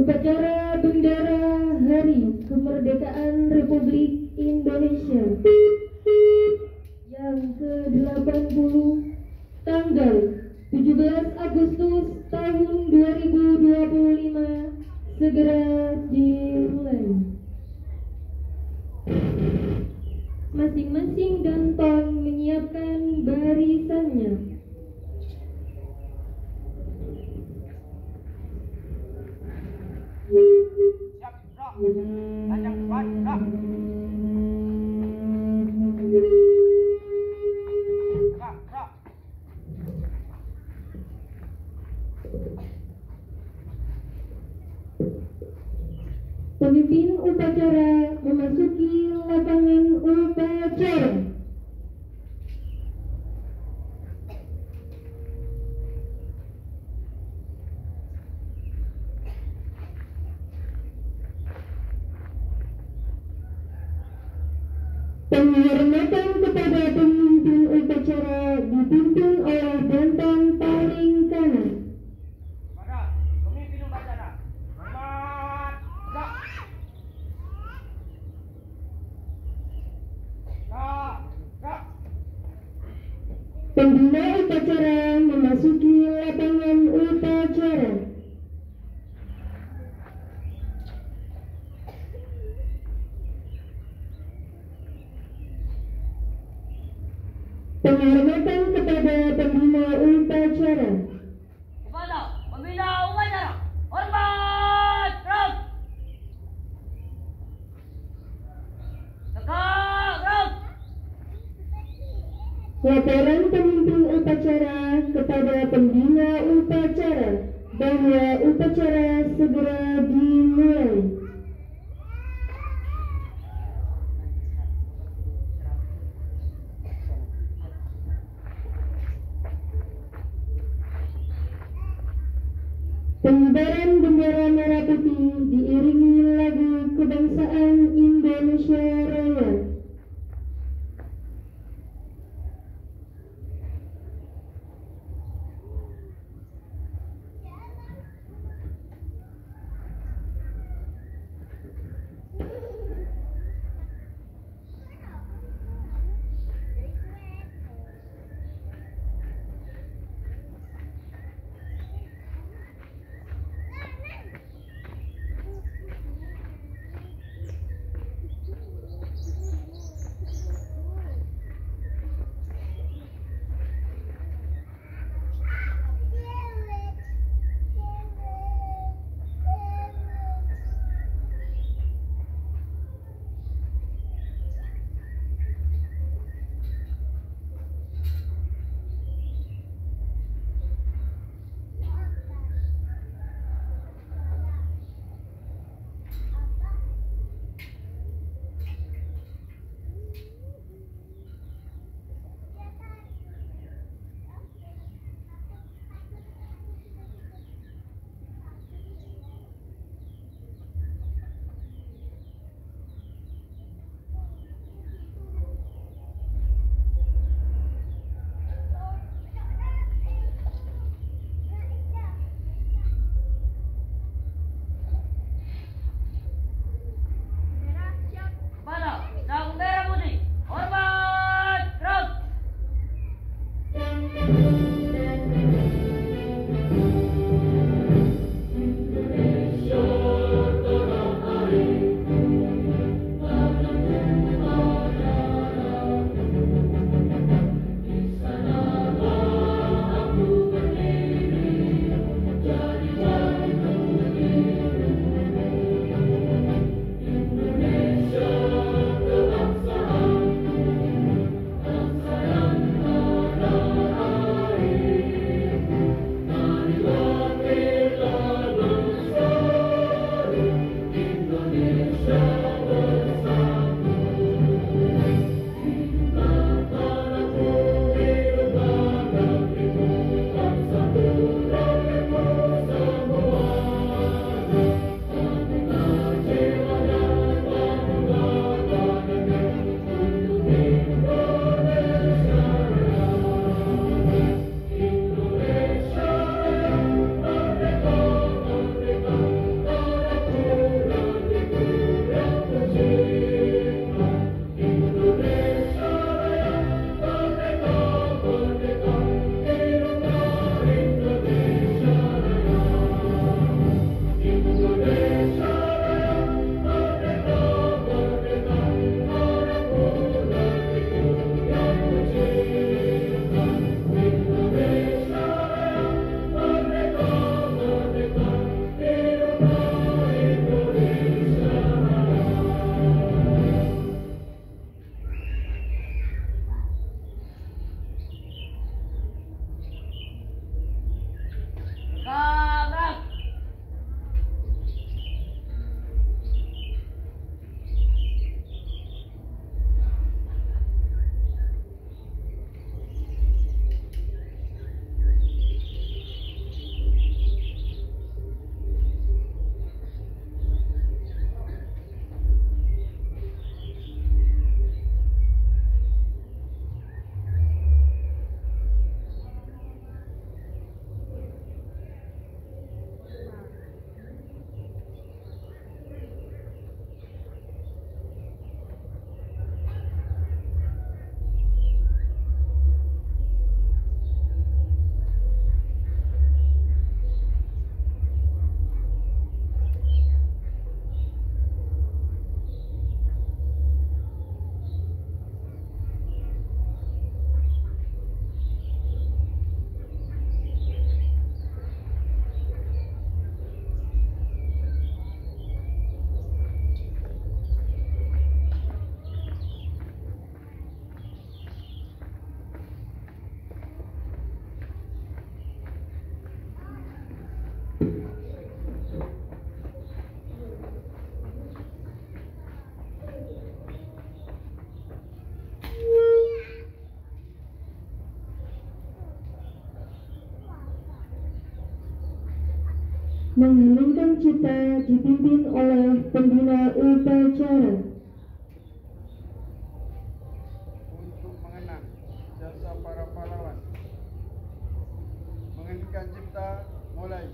Upacara Bendera Hari Kemerdekaan Republik Indonesia yang ke-80 tanggal 17 Agustus tahun 2025 segera dimulai. Masing-masing danton menyiapkan barisannya. Siap, roh. Lanjang depan, roh. Roh, roh. Pemimpin upacara memasuki lapangan upacara. Penghormatan kepada pemimpin upacara dipimpin oleh danton paling kanan. Kepada pemimpin upacara, hormat, roh. Roh, roh. Pembina upacara memasuki lapangan upacara. Penghormatan kepada pembina upacara. Kepada pembina upacara, hormat, roh. Tegak, roh. Laporan pemimpin upacara kepada pembina upacara bahwa upacara segera dimulai. Pengibaran bendera merah putih diiringi lagu kebangsaan Indonesia Raya. mengheningkan cipta dipimpin oleh pembina upacara. Untuk mengenang jasa para pahlawan, mengheningkan cipta mulai.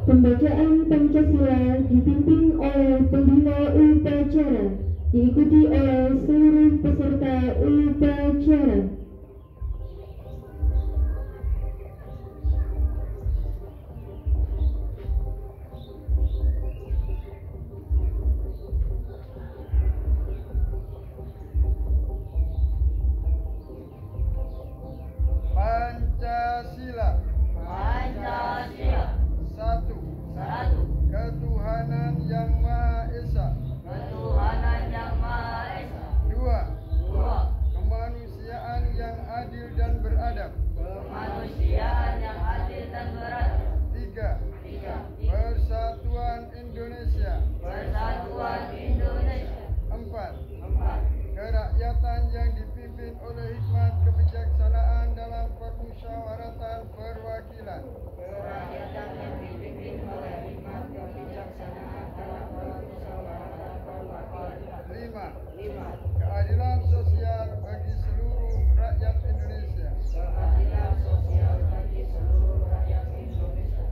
Pembacaan Pancasila dipimpin oleh pembina upacara, diikuti oleh seluruh peserta upacara. Pancasila. Pancasila. Satu. Satu. Ketuhanan Yang Maha Esa. Ketuhanan Yang Maha Esa. Dua. Dua. Kemanusiaan yang adil dan beradab. Kemanusiaan yang adil dan beradab. Tiga. Tiga. Persatuan Indonesia. Persatuan Indonesia. Empat. Empat. Kerakyatan yang dipimpin oleh hikmat kebijaksanaan dalam permusyawaratan perwakilan. Kerakyatan yang dipimpin oleh hikmat kebijaksanaan dalam permusyawaratan perwakilan. Lima. Lima. Keadilan sosial bagi seluruh rakyat Indonesia. Keadilan sosial bagi seluruh rakyat Indonesia.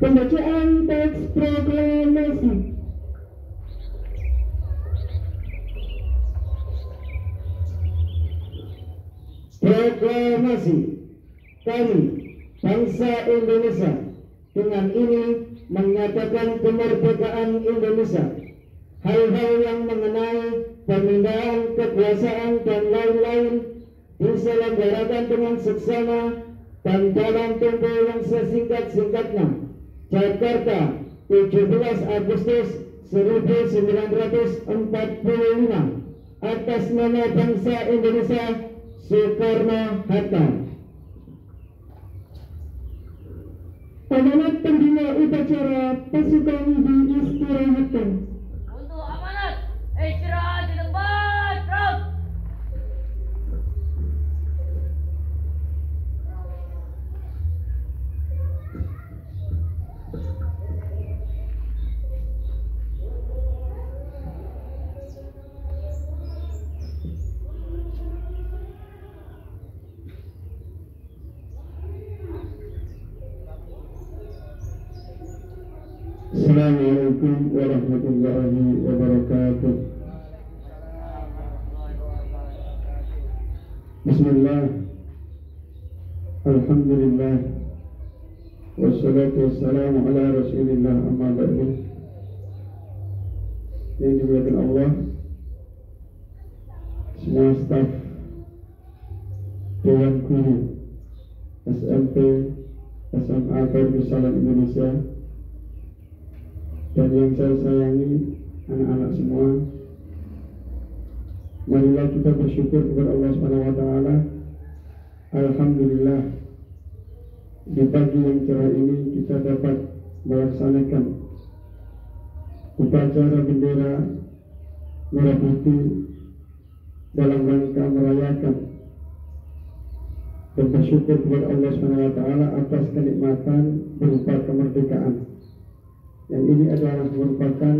Pembacaan teks proklamasi. Proklamasi. Kami, bangsa Indonesia, dengan ini menyatakan kemerdekaan Indonesia. Hal-hal yang mengenai pemindahan kekuasaan dan lain-lain diselenggarakan dengan seksama dan dalam tempo yang sesingkat-singkatnya. Jakarta, 17 Agustus 1945. Atas nama bangsa Indonesia, Soekarno-Hatta. Amanat pembina upacara pasukan diistirahatkan. Untuk amanat, istirahat di tempat. Rob. Assalamualaikum warahmatullahi wabarakatuh. Bismillah, Alhamdulillah, wassalatu wassalamu ala Rasulillah, amma ba'du. Yang dimuliakan Allah, semua staf Dewan Guru SMP SMA Darussalam Indonesia, dan yang saya sayangi anak-anak semua, marilah kita bersyukur kepada Allah SWT. Alhamdulillah, di pagi yang cerah ini kita dapat melaksanakan upacara bendera merah putih dalam rangka merayakan dan bersyukur kepada Allah SWT atas kenikmatan berupa kemerdekaan. Yang ini adalah merupakan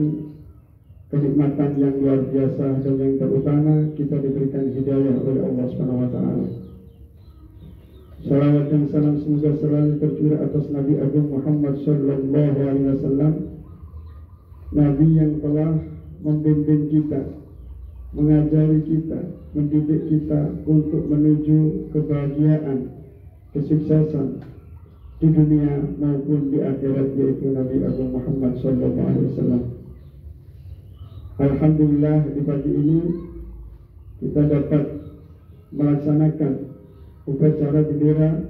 kenikmatan yang luar biasa dan yang terutama kita diberikan hidayah oleh Allah SWT. Salawat dan salam semoga selalu tercurah atas Nabi Agung Muhammad Sallallahu Alaihi Wasallam, Nabi yang telah membimbing kita, mengajari kita, mendidik kita untuk menuju kebahagiaan, kesuksesan di dunia maupun di akhirat, yaitu Nabi Agung Muhammad Sallallahu Alaihi Wasallam. Alhamdulillah, di pagi ini kita dapat melaksanakan upacara bendera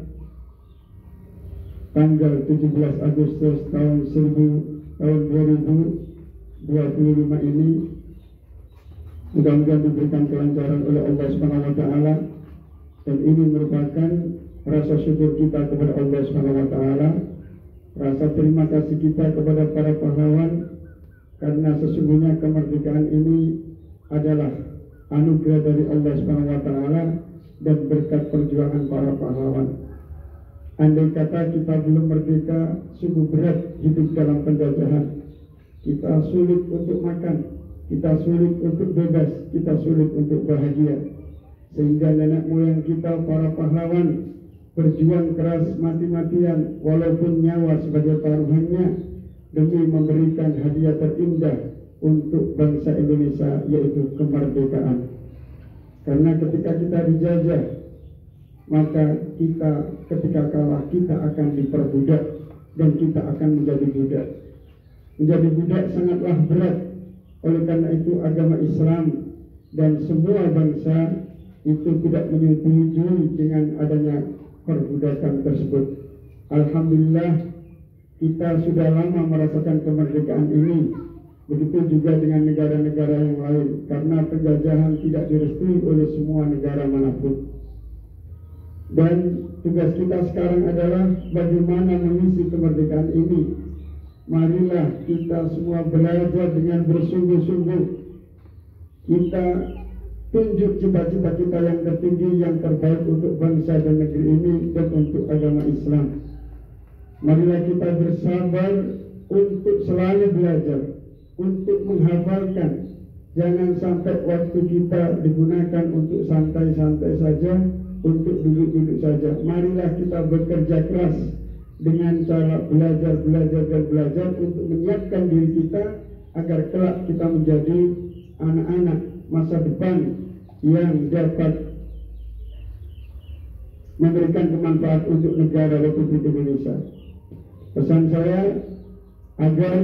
tanggal 17 Agustus tahun 2025 ini. Mudah-mudahan diberikan kelancaran oleh Allah SWT, dan ini merupakan rasa syukur kita kepada Allah SWT, rasa terima kasih kita kepada para pahlawan, karena sesungguhnya kemerdekaan ini adalah anugerah dari Allah SWT dan berkat perjuangan para pahlawan. Andai kata kita belum merdeka, sungguh berat hidup dalam penjajahan. Kita sulit untuk makan, kita sulit untuk bebas, kita sulit untuk bahagia. Sehingga nenek moyang kita, para pahlawan, berjuang keras mati-matian walaupun nyawa sebagai taruhannya demi memberikan hadiah terindah untuk bangsa Indonesia, yaitu kemerdekaan. Karena ketika kita dijajah, maka kita ketika kalah kita akan diperbudak dan kita akan menjadi budak. Menjadi budak sangatlah berat. Oleh karena itu agama Islam dan semua bangsa itu tidak menyetujui dengan adanya perbudakan tersebut. Alhamdulillah, kita sudah lama merasakan kemerdekaan ini. Begitu juga dengan negara-negara yang lain, karena penjajahan tidak direstui oleh semua negara manapun. Dan tugas kita sekarang adalah bagaimana mengisi kemerdekaan ini. Marilah kita semua belajar dengan bersungguh-sungguh. Kita tunjuk cita-cita kita yang tertinggi, yang terbaik untuk bangsa dan negeri ini dan untuk agama Islam. Marilah kita bersabar untuk selalu belajar, untuk menghafalkan. Jangan sampai waktu kita digunakan untuk santai-santai saja, untuk duduk-duduk saja. Marilah kita bekerja keras dengan cara belajar untuk menyiapkan diri kita agar kelak kita menjadi anak-anak masa depan yang dapat memberikan kemanfaat untuk negara Republik Indonesia. Pesan saya agar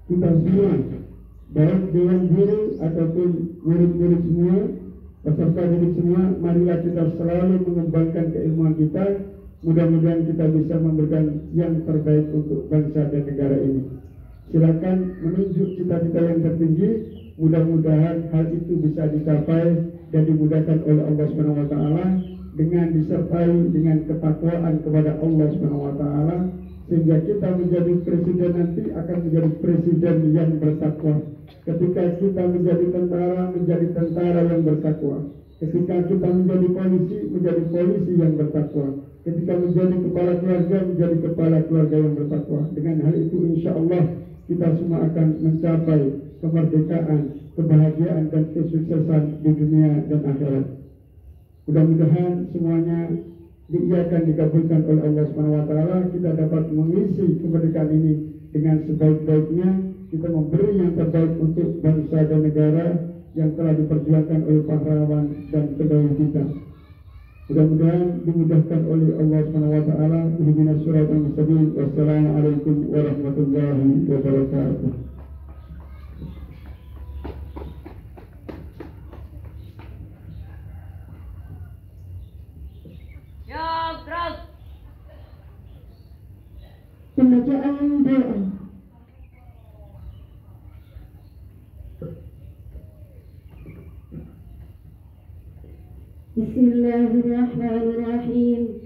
kita semua, baik Dewan Guru ataupun murid-murid semua, peserta didik semua, marilah kita selalu mengembangkan keilmuan kita. Mudah-mudahan kita bisa memberikan yang terbaik untuk bangsa dan negara ini. Silakan menunjuk cita-cita yang tertinggi. Mudah-mudahan hal itu bisa dicapai dan dimudahkan oleh Allah SWT dengan disertai dengan ketakwaan kepada Allah SWT, sehingga kita menjadi presiden nanti akan menjadi presiden yang bertakwa. Ketika kita menjadi tentara yang bertakwa. Ketika kita menjadi polisi yang bertakwa. Ketika menjadi kepala keluarga, menjadi kepala keluarga yang bertakwa. Dengan hal itu insya Allah kita semua akan mencapai kemerdekaan, kebahagiaan dan kesuksesan di dunia dan akhirat. Mudah-mudahan semuanya diiakan, dikabulkan oleh Allah SWT. Kita dapat mengisi kemerdekaan ini dengan sebaik-baiknya. Kita memberi yang terbaik untuk bangsa dan negara yang telah diperjuangkan oleh pahlawan dan pendahulu kita. Mudah-mudahan dimudahkan oleh Allah Subhanahu wa taala. Ihdinas siratal mustaqim. Wassalamualaikum warahmatullahi wabarakatuh. Siap, gerak. Pembacaan doa. Bismillahirrahmanirrahim.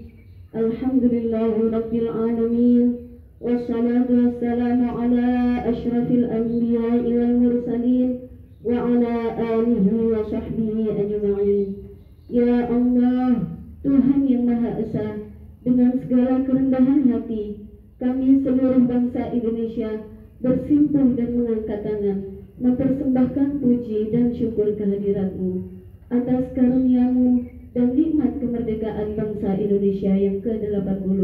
Alhamdulillahirabbil alamin. Wassalatu wassalamu ala asyrafil anbiya'i wal mursalin wa ala alihi wa sahbihi ajma'in. Ya Allah, Tuhan yang Maha Esa, dengan segala kerendahan hati, kami seluruh bangsa Indonesia bersimpuh dan mengangkat tangan, mempersembahkan puji dan syukur kehadirat-Mu atas karunia-Mu dan nikmat kemerdekaan bangsa Indonesia yang ke-80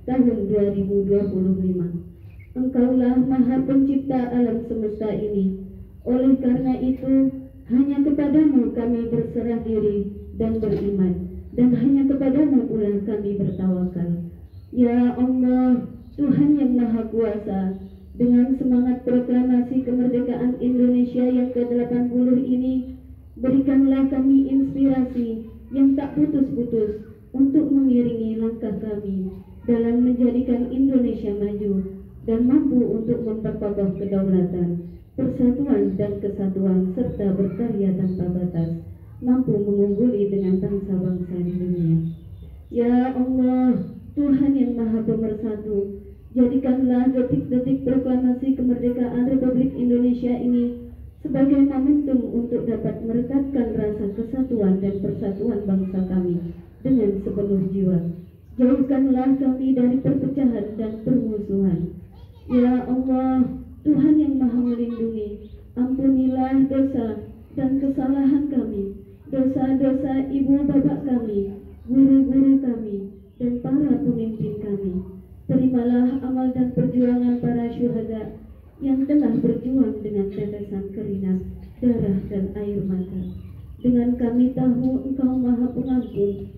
tahun 2025. Engkaulah Maha Pencipta alam semesta ini. Oleh karena itu, hanya kepadamu kami berserah diri dan beriman, dan hanya kepadamu pula kami bertawakal. Ya Allah, Tuhan yang Maha Kuasa, dengan semangat proklamasi kemerdekaan Indonesia yang ke-80 ini, berikanlah kami inspirasi yang tak putus-putus untuk mengiringi langkah kami dalam menjadikan Indonesia maju dan mampu untuk memperkokoh kedaulatan, persatuan dan kesatuan, serta berkarya tanpa batas, mampu mengungguli dengan bangsa-bangsa di dunia. Ya Allah, Tuhan yang Maha Pemersatu, jadikanlah detik-detik proklamasi kemerdekaan Republik Indonesia ini sebagai momentum untuk dapat merekatkan rasa kesatuan dan persatuan bangsa kami dengan sepenuh jiwa. Jauhkanlah kami dari perpecahan dan permusuhan. Ya Allah, Tuhan yang Maha Melindungi, ampunilah dosa dan kesalahan kami, dosa-dosa ibu bapak kami, guru-guru kami, dan para pemimpin kami. Terimalah amal dan perjuangan para syuhada yang telah berjuang dengan tetesan keringat, darah, dan air mata. Dengan kami tahu Engkau Maha Pengampun,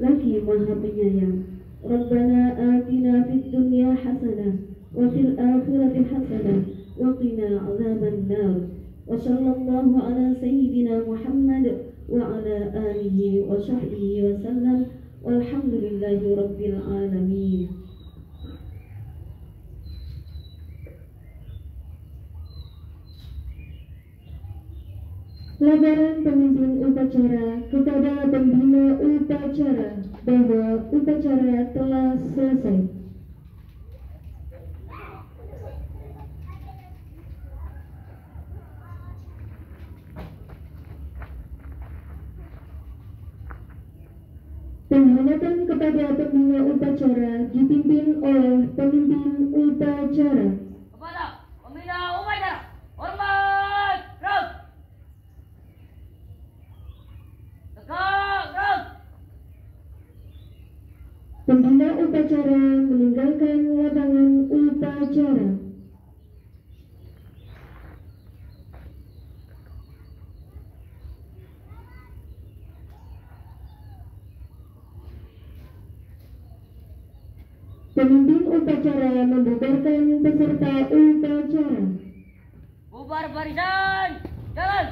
lagi Maha Penyayang. Rabbana atina fid dunya hasanah wa fil akhirati hasanah wa qina azaban nar. Wa sallallahu ala sayyidina Muhammad wa ala alihi wa sahbihi wa sallam. Walhamdulillahi rabbil alamin. Laporan pemimpin upacara kepada pembina upacara bahwa upacara telah selesai. Penghormatan kepada pembina upacara dipimpin oleh pemimpin upacara. Kepada pembina upacara, hormat, gerak. Tegak, gerak. Pembina upacara meninggalkan lapangan upacara. Pemimpin upacara membubarkan peserta upacara. Bubar barisan, jalan.